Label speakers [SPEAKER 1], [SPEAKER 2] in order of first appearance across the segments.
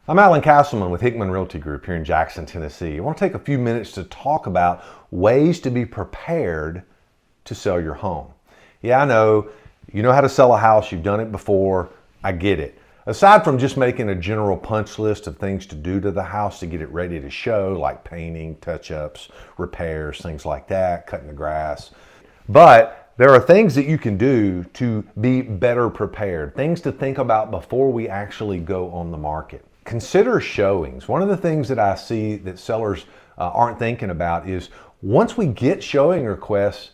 [SPEAKER 1] I'm Alan Castleman with Hickman Realty Group here in Jackson, Tennessee. I want to take a few minutes to talk about ways to be prepared to sell your home. Yeah, I know, you know how to sell a house, you've done it before, I get it. Aside from just making a general punch list of things to do to the house to get it ready to show, like painting, touch-ups, repairs, things like that, cutting the grass. But there are things that you can do to be better prepared, things to think about before we actually go on the market. Consider showings. One of the things that I see that sellers aren't thinking about is once we get showing requests,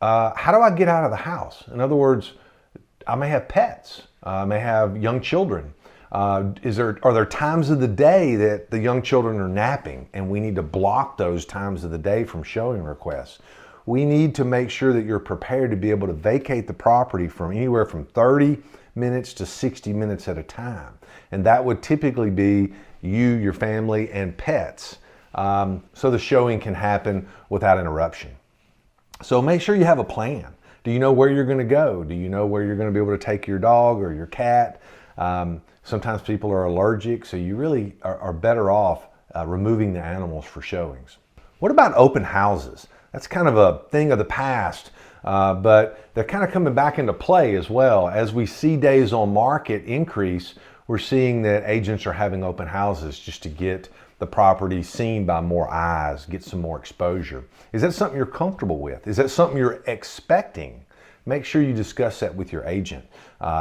[SPEAKER 1] how do I get out of the house? In other words, I may have pets, I may have young children. Are there times of the day that the young children are napping and we need to block those times of the day from showing requests? We need to make sure that you're prepared to be able to vacate the property from anywhere from 30 minutes to 60 minutes at a time. And that would typically be you, your family, and pets. So the showing can happen without interruption. So make sure you have a plan. Do you know where you're going to go? Do you know where you're going to be able to take your dog or your cat? Sometimes people are allergic, so you really are better off removing the animals for showings. What about open houses? That's kind of a thing of the past, but they're kind of coming back into play as well. As we see days on market increase, we're seeing that agents are having open houses just to get the property seen by more eyes, get some more exposure. Is that something you're comfortable with? Is that something you're expecting? Make sure you discuss that with your agent,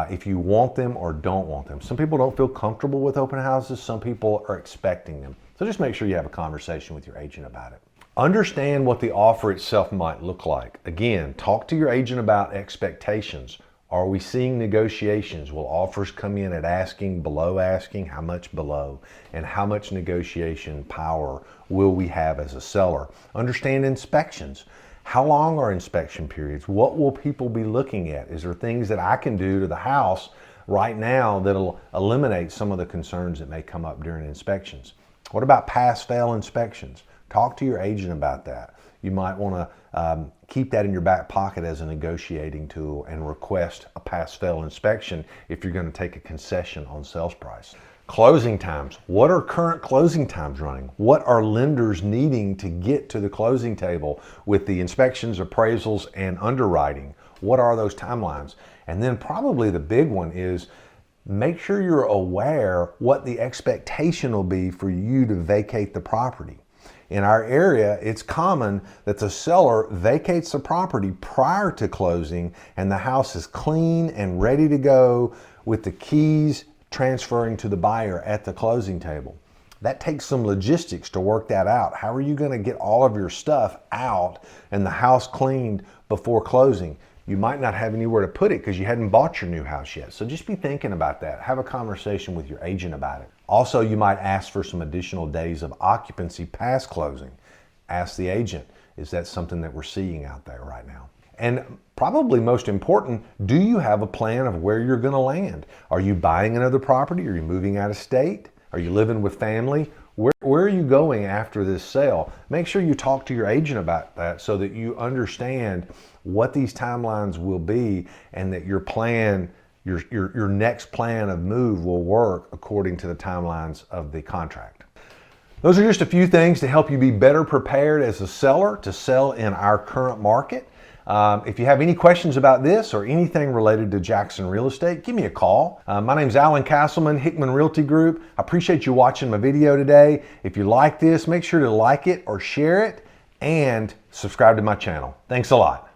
[SPEAKER 1] if you want them or don't want them. Some people don't feel comfortable with open houses. Some people are expecting them. So just make sure you have a conversation with your agent about it. Understand what the offer itself might look like. Again, talk to your agent about expectations. Are we seeing negotiations? Will offers come in at asking, below asking? How much below? And how much negotiation power will we have as a seller? Understand inspections. How long are inspection periods? What will people be looking at? Is there things that I can do to the house right now that'll eliminate some of the concerns that may come up during inspections? What about pass-fail inspections? Talk to your agent about that. You might want to keep that in your back pocket as a negotiating tool and request a pass-fail inspection if you're going to take a concession on sales price. Closing times. What are current closing times running? What are lenders needing to get to the closing table with the inspections, appraisals, and underwriting? What are those timelines? And then probably the big one is make sure you're aware what the expectation will be for you to vacate the property. In our area, it's common that the seller vacates the property prior to closing and the house is clean and ready to go with the keys transferring to the buyer at the closing table. That takes some logistics to work that out. How are you going to get all of your stuff out and the house cleaned before closing? You might not have anywhere to put it because you hadn't bought your new house yet. So just be thinking about that. Have a conversation with your agent about it. Also, you might ask for some additional days of occupancy past closing. Ask the agent, is that something that we're seeing out there right now? And probably most important, do you have a plan of where you're going to land? Are you buying another property? Are you moving out of state? Are you living with family? Where are you going after this sale? Make sure you talk to your agent about that so that you understand what these timelines will be and that your plan, your next plan of move will work according to the timelines of the contract. Those are just a few things to help you be better prepared as a seller to sell in our current market. If you have any questions about this or anything related to Jackson real estate, give me a call. My name's Alan Castleman, Hickman Realty Group. I appreciate you watching my video today. If you like this, make sure to like it or share it and subscribe to my channel. Thanks a lot.